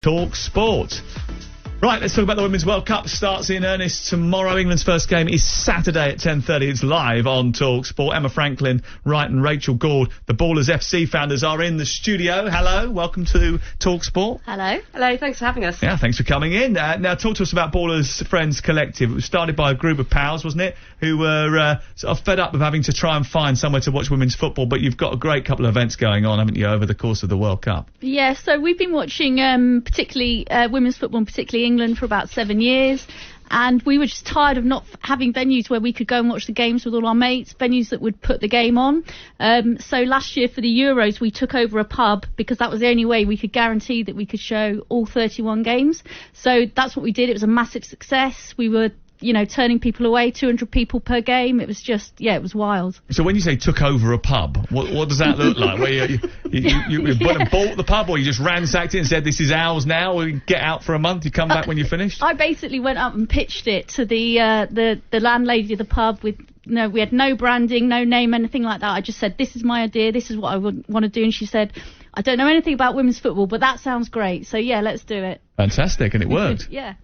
talkSPORT. Right, let's talk about the Women's World Cup. Starts in earnest tomorrow. England's first game is Saturday at 10:30. It's live on talkSPORT. Emma Franklin, Wright and Rachel Gord, the Ballers FC founders, are in the studio. Hello, welcome to talkSPORT. Hello. Hello, thanks for having us. Yeah, thanks for coming in. Now, talk to us about Ballers Friends Collective. It was started by a group of pals, wasn't it, who were sort of fed up of having to try and find somewhere to watch women's football, but you've got a great couple of events going on, haven't you, over the course of the World Cup? Yeah, so we've been watching particularly women's football, and particularly England, for about 7 years, and we were just tired of not having venues where we could go and watch the games with all our mates, venues that would put the game on. So last year for the Euros we took over a pub because that was the only way we could guarantee that we could show all 31 games. So that's what we did. It was a massive success. We were turning people away, 200 people per game. It was just, it was wild. So when you say took over a pub, what does that look like? Where you bought the pub, or you just ransacked it and said, this is ours now, we get out for a month, you come back when you're finished? I basically went up and pitched it to the landlady of the pub with, we had no branding, no name, anything like that. I just said, this is my idea, this is what I would want to do. And she said, I don't know anything about women's football, but that sounds great. So yeah, let's do it. Fantastic, and it worked. Yeah,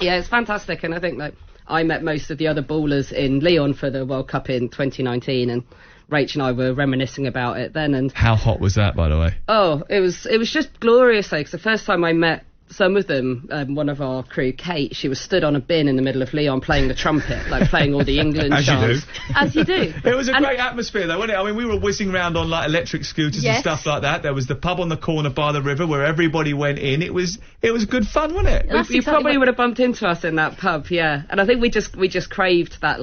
it's fantastic, and I think I met most of the other ballers in Lyon for the World Cup in 2019, and Rach and I were reminiscing about it then. And how hot was that, by the way? Oh, it was just glorious. Because the first time I met some of them, one of our crew, Kate, she was stood on a bin in the middle of Lyon playing the trumpet, playing all the England chants. As you do. It was a great atmosphere, though, wasn't it? I mean, we were whizzing around on electric scooters and stuff like that. There was the pub on the corner by the river where everybody went in. It was good fun, wasn't it? You probably would have bumped into us in that pub, yeah. And I think we just craved that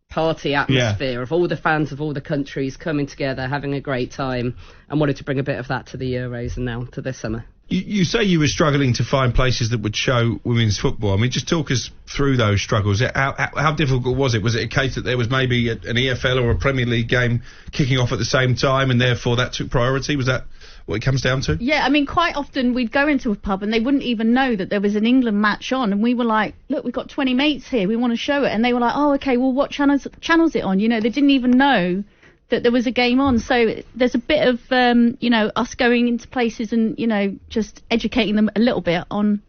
party atmosphere of all the fans of all the countries coming together, having a great time, and wanted to bring a bit of that to the Euros and now to this summer. You say you were struggling to find places that would show women's football. I mean, just talk us through those struggles. How difficult was it? Was it a case that there was maybe an EFL or a Premier League game kicking off at the same time, and therefore that took priority? Was that what it comes down to? Yeah, I mean, quite often we'd go into a pub and they wouldn't even know that there was an England match on, and we were like, look, we've got 20 mates here, we want to show it. And they were like, oh, okay, well, what channel's it on? They didn't even know that there was a game on. So there's a bit of, us going into places and, just educating them a little bit on,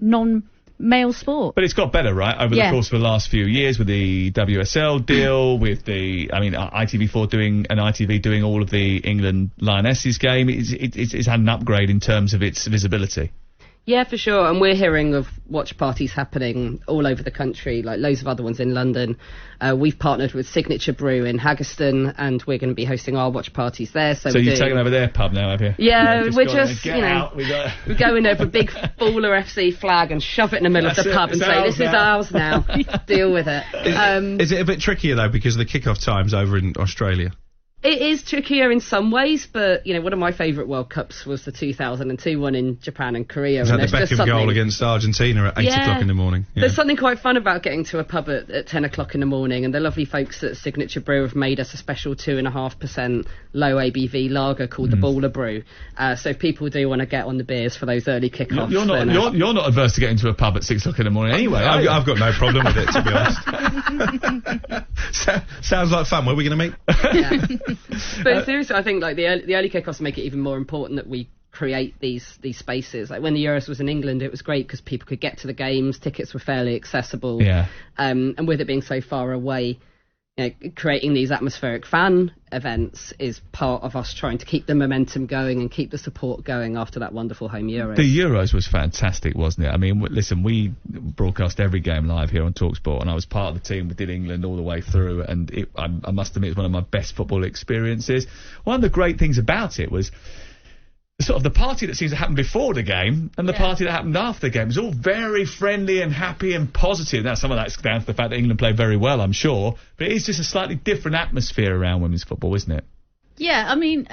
non-male sport. But it's got better, right, over the course of the last few years with the WSL deal, with ITV4 doing, and ITV doing all of the England Lionesses game. It's had an upgrade in terms of its visibility. Yeah, for sure. And we're hearing of watch parties happening all over the country, like loads of other ones in London. We've partnered with Signature Brew in Haggerston, and we're going to be hosting our watch parties there. So you've taken over their pub now, have you? Yeah, we're just, we go in over a big Baller FC flag and shove it in the middle of the pub and say, this is ours now. Deal with it. Is it a bit trickier, though, because of the kick-off times over in Australia? It is trickier in some ways, but, one of my favourite World Cups was the 2002 one in Japan and Korea. Was that the Beckham goal against Argentina at 8 o'clock in the morning? Yeah. There's something quite fun about getting to a pub at 10 o'clock in the morning, and the lovely folks at Signature Brew have made us a special 2.5% low ABV lager called the Baller Brew. So if people do want to get on the beers for those early kick-offs... You're not adverse to getting to a pub at 6 o'clock in the morning anyway. I've got no problem with it, to be honest. Sounds like fun. Where are we going to meet? Yeah. But seriously, I think the early kickoffs make it even more important that we create these spaces. Like when the Euros was in England, it was great because people could get to the games, tickets were fairly accessible. Yeah. And with it being so far away, creating these atmospheric fan events is part of us trying to keep the momentum going and keep the support going after that wonderful home Euros. The Euros was fantastic, wasn't it? I mean, listen, we broadcast every game live here on talkSPORT, and I was part of the team that did England all the way through, and I must admit, it's one of my best football experiences. One of the great things about it was sort of the party that seems to happen before the game and the party that happened after the game. It was all very friendly and happy and positive. Now, some of that's down to the fact that England played very well, I'm sure, but it is just a slightly different atmosphere around women's football, isn't it? Yeah, I mean,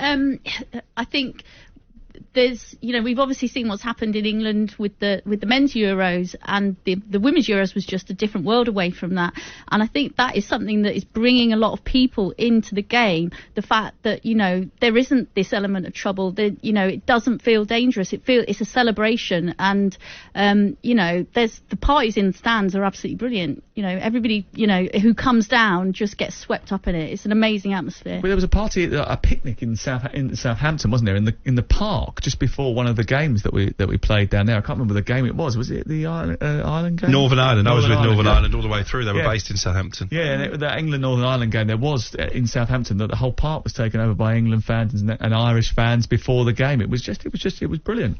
I think there's, we've obviously seen what's happened in England with the men's Euros, and the women's Euros was just a different world away from that. And I think that is something that is bringing a lot of people into the game. The fact that, there isn't this element of trouble, that, it doesn't feel dangerous. It's a celebration, and, there's the parties in the stands are absolutely brilliant. Everybody, who comes down just gets swept up in it. It's an amazing atmosphere. Well, there was a party, a picnic in Southampton, wasn't there, in the park? o'clock just before one of the games that we played down there. I can't remember the game it was. Was it the Ireland game? Northern Ireland. I was with Northern yeah. Ireland all the way through. They were based in Southampton. Yeah, and the England-Northern Ireland game, there was in Southampton that the whole park was taken over by England fans and Irish fans before the game. It was brilliant.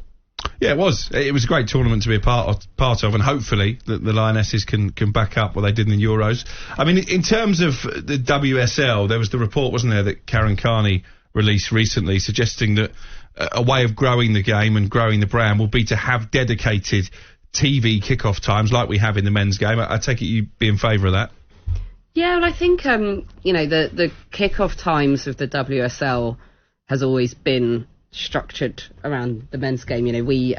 Yeah, it was. It was a great tournament to be a part of, and hopefully the Lionesses can back up what they did in the Euros. I mean, in terms of the WSL, there was the report, wasn't there, that Karen Carney released recently, suggesting that a way of growing the game and growing the brand will be to have dedicated TV kickoff times like we have in the men's game. I take it you'd be in favour of that? Yeah, well, I think, the kickoff times of the WSL has always been structured around the men's game. We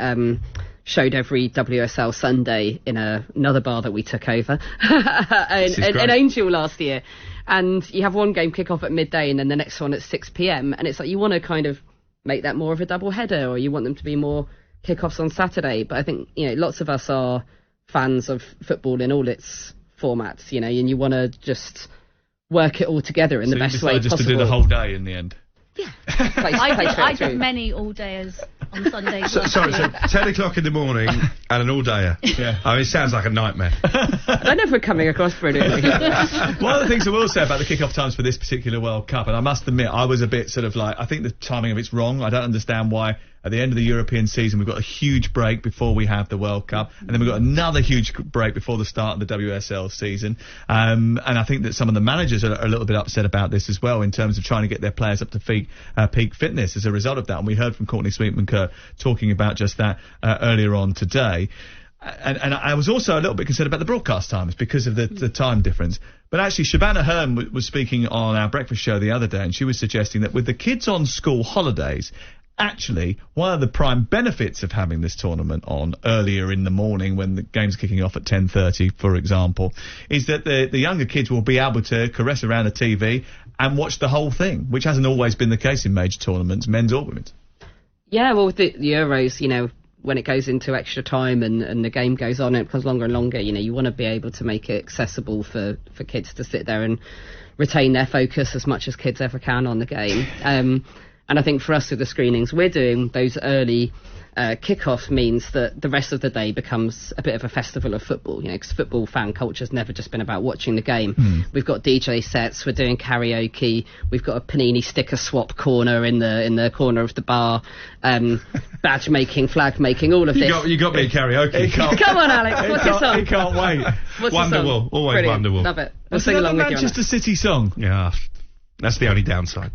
showed every WSL Sunday in another bar that we took over in Angel last year, and you have one game kick off at midday and then the next one at 6 p.m, and it's like you want to kind of make that more of a double header, or you want them to be more kickoffs on Saturday. But I think lots of us are fans of football in all its formats, and you want to just work it all together in the best way possible. Just to do the whole day in the end. Yeah. I did many all-dayers on Sundays. So 10 o'clock in the morning and an all-dayer. Yeah. I mean, it sounds like a nightmare. I don't know if we're coming across brilliantly. One of the things I will say about the kick-off times for this particular World Cup, and I must admit, I was a bit sort of like, I think the timing of it's wrong. I don't understand why at the end of the European season we've got a huge break before we have the World Cup, and then we've got another huge break before the start of the WSL season. And I think that some of the managers are a little bit upset about this as well, in terms of trying to get their players up to peak fitness as a result of that. And we heard from Courtney Sweetman-Kerr talking about just that earlier on today. And I was also a little bit concerned about the broadcast times because of the time difference. But actually, Shabana Hearn was speaking on our breakfast show the other day, and she was suggesting that with the kids on school holidays, actually, one of the prime benefits of having this tournament on earlier in the morning when the game's kicking off at 10:30, for example, is that the younger kids will be able to caress around the TV and watch the whole thing, which hasn't always been the case in major tournaments, men's or women's. Yeah, well, with the Euros, when it goes into extra time and the game goes on, it becomes longer and longer, you want to be able to make it accessible for kids to sit there and retain their focus as much as kids ever can on the game. And I think for us with the screenings we're doing, those early kickoffs means that the rest of the day becomes a bit of a festival of football, because football fan culture's never just been about watching the game. We've got DJ sets, we're doing karaoke, we've got a Panini sticker swap corner in the corner of the bar, badge making, flag making, all of this. You got me karaoke. Come on, Alex, what's your song? He can't wait. What's Wonderwall, always Brilliant. Wonderwall. Love it. We'll sing along with you on Manchester that. City song. Yeah, that's the only downside.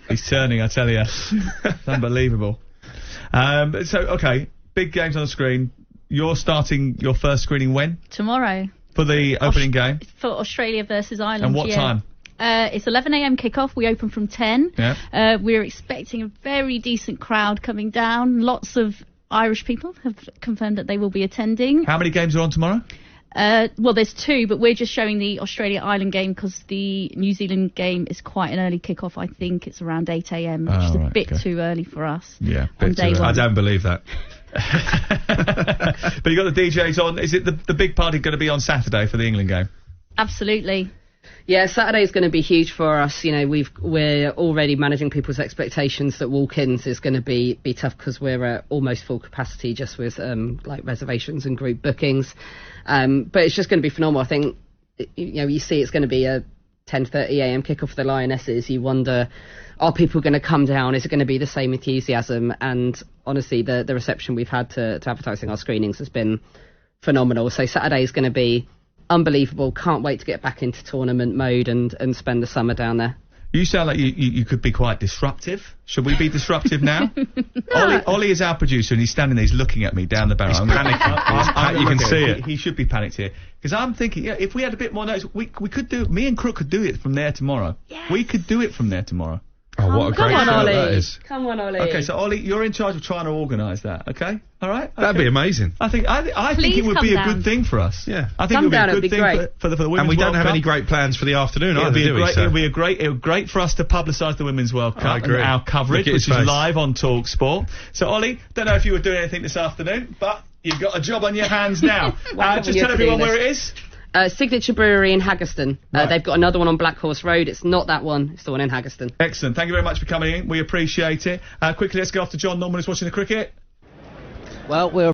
He's turning, I tell you. It's unbelievable. Okay, big games on the screen. You're starting your first screening when? Tomorrow. For the opening game? For Australia versus Ireland. And what time? It's 11 a.m. kickoff. We open from 10. Yeah. We're expecting a very decent crowd coming down. Lots of Irish people have confirmed that they will be attending. How many games are on tomorrow? Well, there's two, but we're just showing the Australia-Ireland game because the New Zealand game is quite an early kickoff. I think it's around 8 a.m, which is a bit too early for us. Yeah, on day one. I don't believe that. But you got the DJs on. Is it the big party going to be on Saturday for the England game? Absolutely. Yeah, Saturday's going to be huge for us. We're already managing people's expectations that walk-ins is going to be tough because we're at almost full capacity just with reservations and group bookings. But it's just going to be phenomenal. I think you see it's going to be a 10:30 a.m. kickoff for the Lionesses. You wonder, are people going to come down? Is it going to be the same enthusiasm? And honestly, the reception we've had to advertising our screenings has been phenomenal. So Saturday is going to be unbelievable. Can't wait to get back into tournament mode and spend the summer down there. You sound like you could be quite disruptive. Should we be disruptive now? No. Ollie is our producer and he's standing there, he's looking at me down the barrel. He's panicking. You can see it. He should be panicked here. Because I'm thinking, if we had a bit more notice, we could do, me and Crook could do it from there tomorrow. Yes. We could do it from there tomorrow. Oh, what a great show that is. Come on, Ollie. Okay, so Ollie, you're in charge of trying to organise that, okay? All right? Okay. That'd be amazing. I think it would be a good thing for us. Yeah. I think Come it would be down, a good it'd be thing great. for the Women's And we don't World have Cup. any great plans for the afternoon either, do we? It'll be great for us to publicise the Women's World Cup and our coverage, which is live on talkSPORT. So, Ollie, don't know if you were doing anything this afternoon, but you've got a job on your hands now. Just tell everyone where it is. Signature Brewery in Haggerston. Right. They've got another one on Black Horse Road. It's not that one. It's the one in Haggerston. Excellent. Thank you very much for coming in. We appreciate it. Quickly, let's get off to John Norman, who's watching the cricket. Well, we're